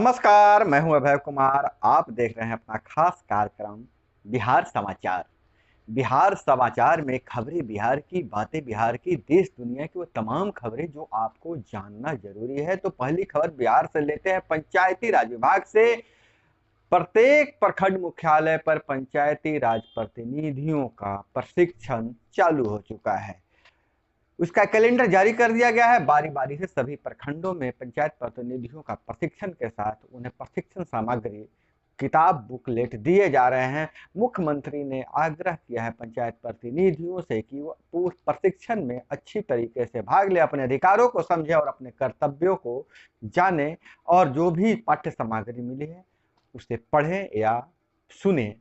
नमस्कार, मैं हूं अभय कुमार। आप देख रहे हैं अपना खास कार्यक्रम बिहार समाचार। बिहार समाचार में खबरें बिहार की, बातें बिहार की, देश दुनिया की वो तमाम खबरें जो आपको जानना जरूरी है। तो पहली खबर बिहार से लेते हैं। पंचायती राज विभाग से प्रत्येक प्रखंड मुख्यालय पर पंचायती राज प्रतिनिधियों का प्रशिक्षण चालू हो चुका है। उसका कैलेंडर जारी कर दिया गया है। बारी बारी से सभी प्रखंडों में पंचायत प्रतिनिधियों का प्रशिक्षण के साथ उन्हें प्रशिक्षण सामग्री, किताब, बुकलेट दिए जा रहे हैं। मुख्यमंत्री ने आग्रह किया है पंचायत प्रतिनिधियों से कि वो प्रशिक्षण में अच्छी तरीके से भाग ले, अपने अधिकारों को समझे और अपने कर्तव्यों को जाने, और जो भी पाठ्य सामग्री मिली है उसे पढ़ें या सुने।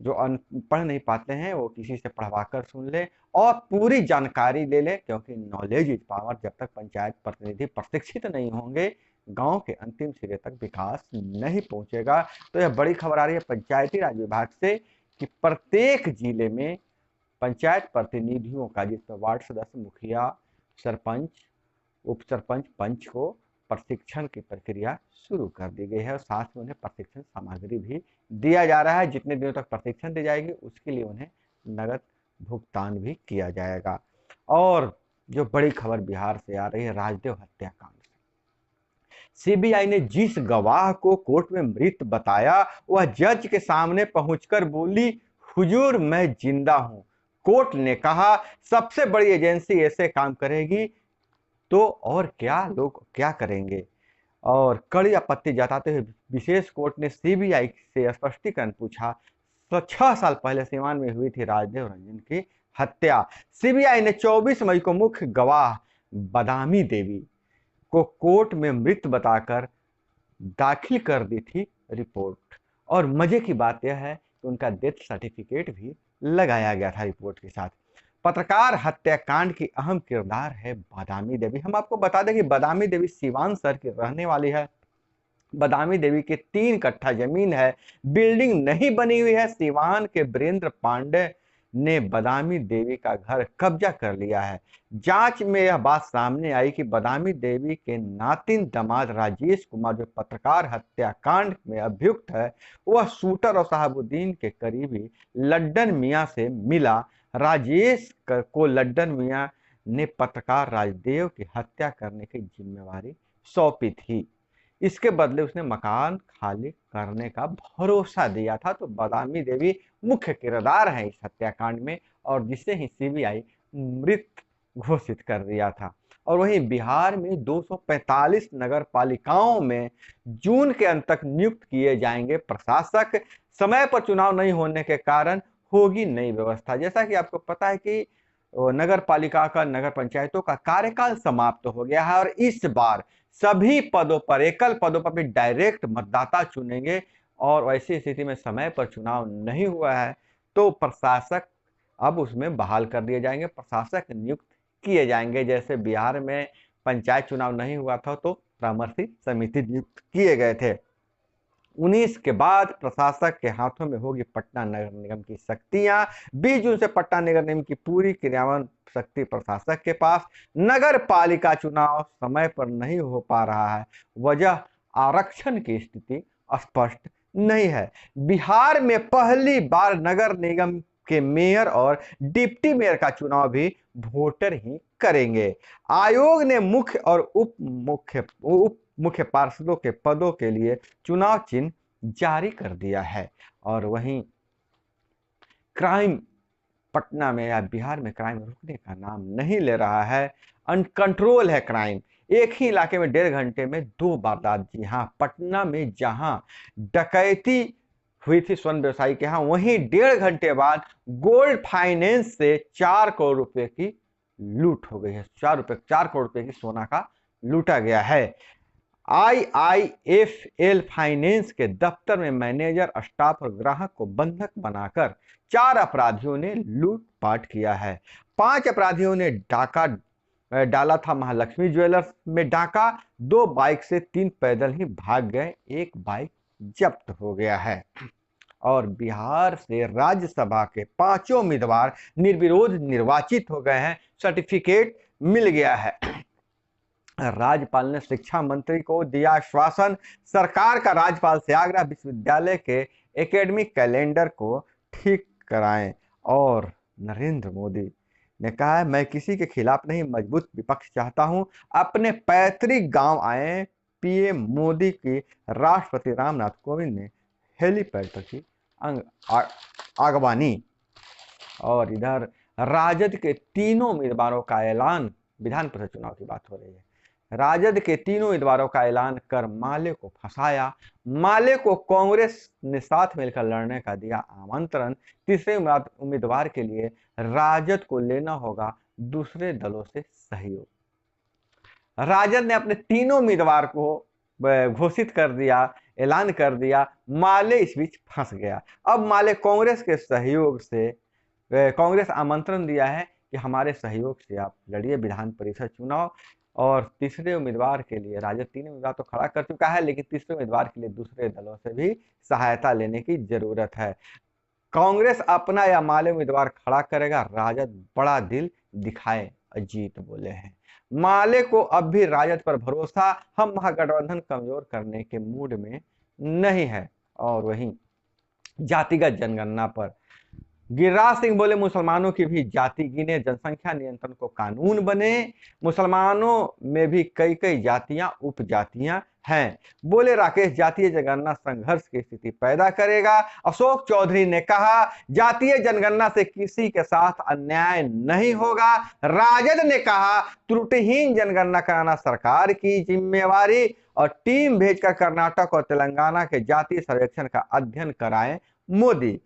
जो पढ़ नहीं पाते हैं वो किसी से पढ़वा कर सुन ले और पूरी जानकारी ले ले, क्योंकि नॉलेज इज पावर। जब तक पंचायत प्रतिनिधि प्रशिक्षित नहीं होंगे, गांव के अंतिम सिरे तक विकास नहीं पहुंचेगा। तो यह बड़ी खबर आ रही है पंचायती राज विभाग से कि प्रत्येक जिले में पंचायत प्रतिनिधियों का, जिसमें वार्ड सदस्य, मुखिया, सरपंच, उप सरपंच, पंच को प्रशिक्षण की प्रक्रिया शुरू कर दी गई है और साथ में उन्हें प्रशिक्षण सामग्री भी दिया जा रहा है। जितने दिनों तक प्रशिक्षण दी जाएगी उसके लिए उन्हें नगद भुगतान भी किया जाएगा। और जो बड़ी खबर बिहार से आ रही है राजदेव हत्याकांड से। सीबीआई ने जिस गवाह को कोर्ट में मृत बताया वह जज के सामने पहुंचकर बोली, हुजूर मैं जिंदा हूं। कोर्ट ने कहा सबसे बड़ी एजेंसी ऐसे काम करेगी तो और क्या लोग क्या करेंगे। और कड़ी आपत्ति जताते हुए विशेष कोर्ट ने सीबीआई से स्पष्टीकरण पूछा। तो 6 साल पहले सीवान में हुई थी राजदेव रंजन की हत्या। सीबीआई ने 24 मई को मुख्य गवाह बदामी देवी को कोर्ट में मृत बताकर दाखिल कर दी थी रिपोर्ट। और मजे की बात यह है कि उनका डेथ सर्टिफिकेट भी लगाया गया था रिपोर्ट के साथ। पत्रकार हत्याकांड की अहम किरदार है बदामी देवी। हम आपको बता दें कि बदामी देवी सीवान शहर की रहने वाली है। बदामी देवी के 3 कट्ठा जमीन है, बिल्डिंग नहीं बनी हुई है। सीवान के वीरेंद्र पांडे ने बदामी देवी का घर कब्जा कर लिया है। जांच में यह बात सामने आई कि बदामी देवी के नातिन दामाद राजेश कुमार, जो पत्रकार हत्याकांड में अभियुक्त है, वह शूटर और साहबुद्दीन के करीबी लड्डन मियां से मिला। राजेश को लड्डन मियां ने पत्रकार राजदेव की हत्या करने की जिम्मेवारी सौंपी थी। इसके बदले उसने मकान खाली करने का भरोसा दिया था। तो बदामी देवी मुख्य किरदार है इस हत्याकांड में और जिसे ही सीबीआई मृत घोषित कर दिया था। और वहीं बिहार में 245 नगर पालिकाओं में जून के अंत तक नियुक्त किए जाएंगे प्रशासक। समय पर चुनाव नहीं होने के कारण होगी नई व्यवस्था। जैसा कि आपको पता है कि नगर पालिका का, नगर पंचायतों का कार्यकाल समाप्त हो गया है और इस बार सभी पदों पर, एकल पदों पर भी डायरेक्ट मतदाता चुनेंगे। और ऐसी स्थिति में समय पर चुनाव नहीं हुआ है तो प्रशासक अब उसमें बहाल कर दिए जाएंगे, प्रशासक नियुक्त किए जाएंगे। जैसे बिहार में पंचायत चुनाव नहीं हुआ था तो परामर्शी समिति नियुक्त किए गए थे। 19 के बाद प्रशासक के हाथों में होगी पटना नगर निगम की शक्तियां। 20 जून से पटना नगर निगम की पूरी क्रियान्वयन शक्ति प्रशासक के पास। नगर पालिका चुनाव समय पर नहीं हो पा रहा है, वजह आरक्षण की स्थिति स्पष्ट नहीं है। बिहार में पहली बार नगर निगम के मेयर और डिप्टी मेयर का चुनाव भी वोटर ही करेंगे। आयोग ने मुख्य और उप मुख्य पार्षदों के पदों के लिए चुनाव चिन्ह जारी कर दिया है। और वहीं क्राइम पटना में या बिहार में क्राइम रुकने का नाम नहीं ले रहा है। अनकंट्रोल है क्राइम। एक ही इलाके में 1.5 घंटे में 2 वारदात। जी हाँ, पटना में जहां डकैती हुई थी स्वर्ण व्यवसायी के यहाँ, वहीं 1.5 घंटे बाद गोल्ड फाइनेंस से 4 करोड़ रुपए की लूट हो गई है। 4 करोड़ रुपए की सोना का लूटा गया है। आईआईएफएल फाइनेंस के दफ्तर में मैनेजर, स्टाफ और ग्राहक को बंधक बनाकर 4 अपराधियों ने लूटपाट किया है। 5 अपराधियों ने डाका डाला था महालक्ष्मी ज्वेलर्स में डाका। 2 बाइक से 3 पैदल ही भाग गए, 1 बाइक जब्त हो गया है। और बिहार से राज्यसभा के 5 उम्मीदवार निर्विरोध निर्वाचित हो गए हैं, सर्टिफिकेट मिल गया है। राज्यपाल ने शिक्षा मंत्री को दिया आश्वासन, सरकार का राज्यपाल से आग्रह, विश्वविद्यालय के एकेडमिक कैलेंडर को ठीक कराएं। और नरेंद्र मोदी ने कहा है, मैं किसी के खिलाफ नहीं, मजबूत विपक्ष चाहता हूं, अपने पैतृक गांव आए पीएम मोदी की राष्ट्रपति रामनाथ कोविंद ने हेलीपैड पर की आगवानी। और इधर राजद के तीनों उम्मीदवारों का ऐलान, विधान परिषद चुनाव की बात हो रही है, राजद के तीनों उम्मीदवारों का ऐलान कर माले को फंसाया। माले को कांग्रेस ने साथ मिलकर लड़ने का दिया आमंत्रण। तीसरे उम्मीदवार के लिए राजद को लेना होगा दूसरे दलों से सहयोग। राजद ने अपने तीनों उम्मीदवार को घोषित कर दिया, ऐलान कर दिया, माले इस बीच फंस गया। अब माले कांग्रेस के सहयोग से, कांग्रेस आमंत्रण दिया है कि हमारे सहयोग से आप लड़िए विधान परिषद चुनाव। और तीसरे उम्मीदवार के लिए राजद तीन उम्मीदवार तो खड़ा कर चुका है, लेकिन तीसरे उम्मीदवार के लिए दूसरे दलों से भी सहायता लेने की जरूरत है। कांग्रेस अपना या माले उम्मीदवार खड़ा करेगा, राजद बड़ा दिल दिखाए, अजीत बोले हैं। माले को अब भी राजद पर भरोसा, हम महागठबंधन कमजोर करने के मूड में नहीं है। और वहीं जातिगत जनगणना पर गिरिराज सिंह बोले, मुसलमानों की भी जाति गिने, जनसंख्या नियंत्रण को कानून बने, मुसलमानों में भी कई कई जातियां उपजातियां हैं। बोले राकेश, जातीय जनगणना संघर्ष की स्थिति पैदा करेगा। अशोक चौधरी ने कहा, जातीय जनगणना से किसी के साथ अन्याय नहीं होगा। राजद ने कहा, त्रुटिहीन जनगणना कराना सरकार की जिम्मेवारी, और टीम भेजकर कर्नाटक और तेलंगाना के जातीय सर्वेक्षण का अध्ययन कराएं मोदी।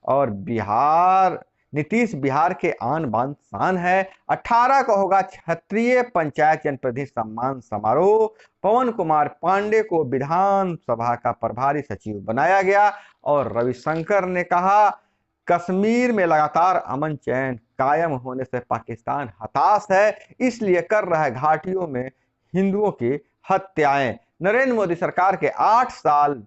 और बिहार, नीतीश बिहार के आन बान शान है। 18 को होगा क्षेत्रीय पंचायत जनप्रतिनिधि सम्मान समारोह। पवन कुमार पांडे को विधानसभा का प्रभारी सचिव बनाया गया। और रविशंकर ने कहा, कश्मीर में लगातार अमन चैन कायम होने से पाकिस्तान हताश है, इसलिए कर रहा है घाटियों में हिंदुओं की हत्याएं। नरेंद्र मोदी सरकार के 8 साल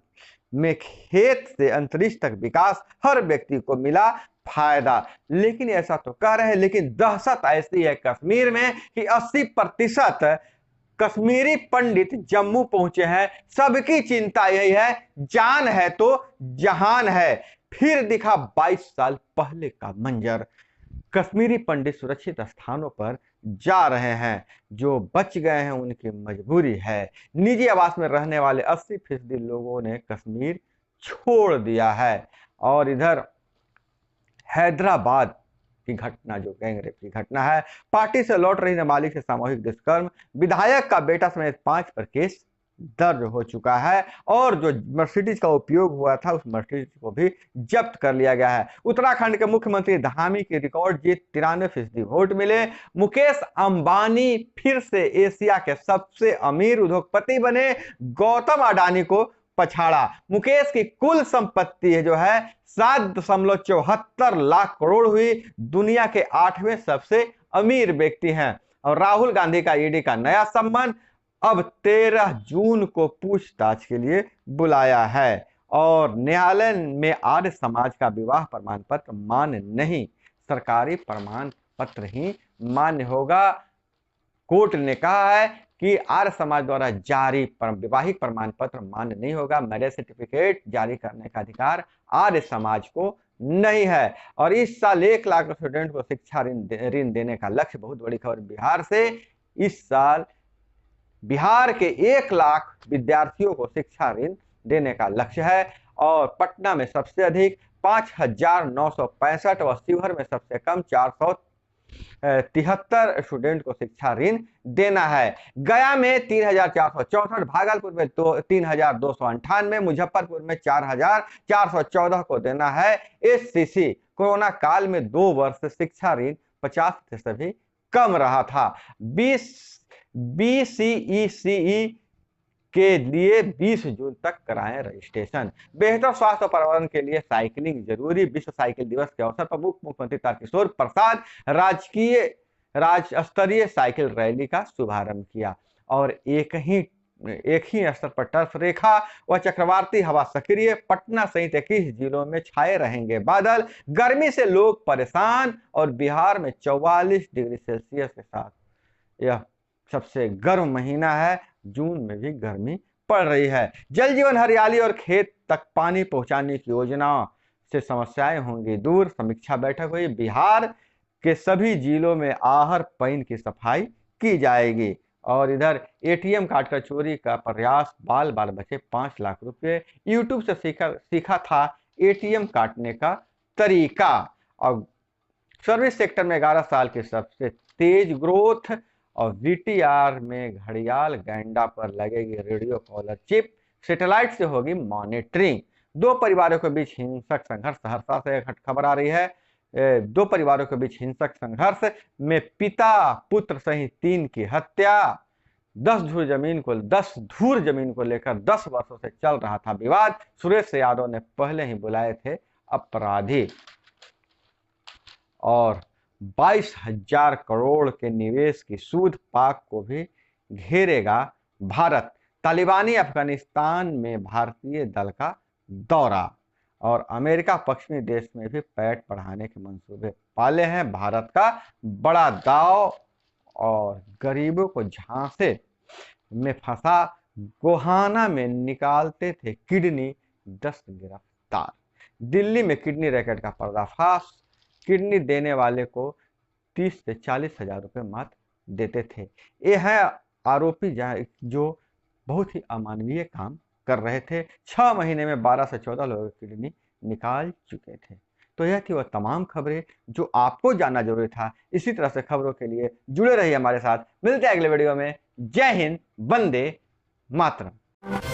में खेत से अंतरिक्ष तक विकास, हर व्यक्ति को मिला फायदा। लेकिन ऐसा तो कह रहे हैं, लेकिन दहशत ऐसी है कश्मीर में कि 80% कश्मीरी पंडित जम्मू पहुंचे हैं। सबकी चिंता यही है, जान है तो जहान है। फिर दिखा 22 साल पहले का मंजर, कश्मीरी पंडित सुरक्षित स्थानों पर जा रहे हैं, जो बच गए हैं उनकी मजबूरी है। निजी आवास में रहने वाले 80% लोगों ने कश्मीर छोड़ दिया है। और इधर हैदराबाद की घटना, जो गैंगरेप की घटना है, पार्टी से लौट रही नाबालिग से सामूहिक दुष्कर्म, विधायक का बेटा समेत 5 पर केस दर्ज हो चुका है। और जो मर्सिडीज का उपयोग हुआ था, उस मर्सिडीज को भी जब्त कर लिया गया है। उत्तराखंड के मुख्यमंत्री धामी की रिकॉर्ड जीत, 93% वोट मिले। मुकेश अंबानी फिर से एशिया के सबसे अमीर उद्योगपति बने, गौतम अडानी को पछाड़ा। मुकेश की कुल संपत्ति जो है 7.74 लाख करोड़ हुई, दुनिया के 8वें सबसे अमीर व्यक्ति हैं। और राहुल गांधी का ईडी का नया सम्मान, अब 13 जून को पूछताछ के लिए बुलाया है। और न्यायालय में आर्य समाज का विवाह प्रमाण पत्र मान्य नहीं, सरकारी प्रमाण पत्र ही मान्य होगा। कोर्ट ने कहा है कि आर्य समाज द्वारा जारी वैवाहिक प्रमाण पत्र मान्य नहीं होगा। मैरिज सर्टिफिकेट जारी करने का अधिकार आर्य समाज को नहीं है। और इस साल 1 लाख स्टूडेंट को शिक्षा ऋण देने का लक्ष्य, बहुत बड़ी खबर बिहार से। इस साल बिहार के 1 लाख विद्यार्थियों को शिक्षा ऋण देने का लक्ष्य है। और पटना में सबसे अधिक 5,965 व शिवहर में सबसे कम 473 स्टूडेंट को शिक्षा ऋण देना है। गया में 3,464, भागलपुर में 3,298, मुजफ्फरपुर में 4,414 को देना है एससीसी। कोरोना काल में 2 वर्ष शिक्षा ऋण 50% भी कम रहा था। BCECE के लिए 20 जून तक कराएं रजिस्ट्रेशन। बेहतर स्वास्थ्य और पर्यावरण के लिए साइकिलिंग जरूरी, विश्व साइकिल दिवस के अवसर पर मुख्यमंत्री तारकिशोर प्रसाद राज्य स्तरीय साइकिल रैली का शुभारंभ किया। और एक ही स्तर पर टर्फ रेखा व चक्रवाती हवा सक्रिय, पटना सहित 21 जिलों में छाए रहेंगे बादल, गर्मी से लोग परेशान। और बिहार में 44 डिग्री सेल्सियस के साथ यह सबसे गर्म महीना है, जून में भी गर्मी पड़ रही है। जल जीवन हरियाली और खेत तक पानी पहुंचाने की योजना से समस्याएं होंगी दूर। समीक्षा बैठक हुई, बिहार के सभी जिलों में आहर पईन की सफाई की जाएगी। और इधर एटीएम कार्ड का चोरी का प्रयास, बाल बाल बचे 5 लाख रुपए। यूट्यूब से सीखा था एटीएम काटने का तरीका। और सर्विस सेक्टर में 11 साल के सबसे तेज ग्रोथ। और वीटीआर में घड़ियाल गैंडा पर लगेगी रेडियो कॉलर चिप। सैटेलाइट से होगी मॉनिटरिंग। दो परिवारों के बीच हिंसक संघर्ष, सहरसा से खबर आ रही है। दो परिवारों के बीच हिंसक संघर्ष में पिता पुत्र सहित 3 की हत्या। 10 धूर जमीन को लेकर 10 वर्षों से चल रहा था विवाद। सुरेश यादव ने पहले ही बुलाए थे अपराधी। और 22,000 करोड़ के निवेश की सूद, पाक को भी घेरेगा भारत। तालिबानी अफगानिस्तान में भारतीय दल का दौरा। और अमेरिका पश्चिमी देश में भी पैठ बढ़ाने के मंसूबे पाले हैं। भारत का बड़ा दाव। और गरीबों को झांसे में फंसा गोहाना में निकालते थे किडनी, 10 गिरफ्तार। दिल्ली में किडनी रैकेट का पर्दाफाश। किडनी देने वाले को 30 से 40 हजार रुपये मात्र देते थे। ये है आरोपी जो बहुत ही अमानवीय काम कर रहे थे। 6 महीने में 12 से 14 लोगों की किडनी निकाल चुके थे। तो यह थी वह तमाम खबरें जो आपको जानना जरूरी था। इसी तरह से खबरों के लिए जुड़े रहिए हमारे साथ। मिलते हैं अगले वीडियो में। जय हिंद, वंदे मातरम।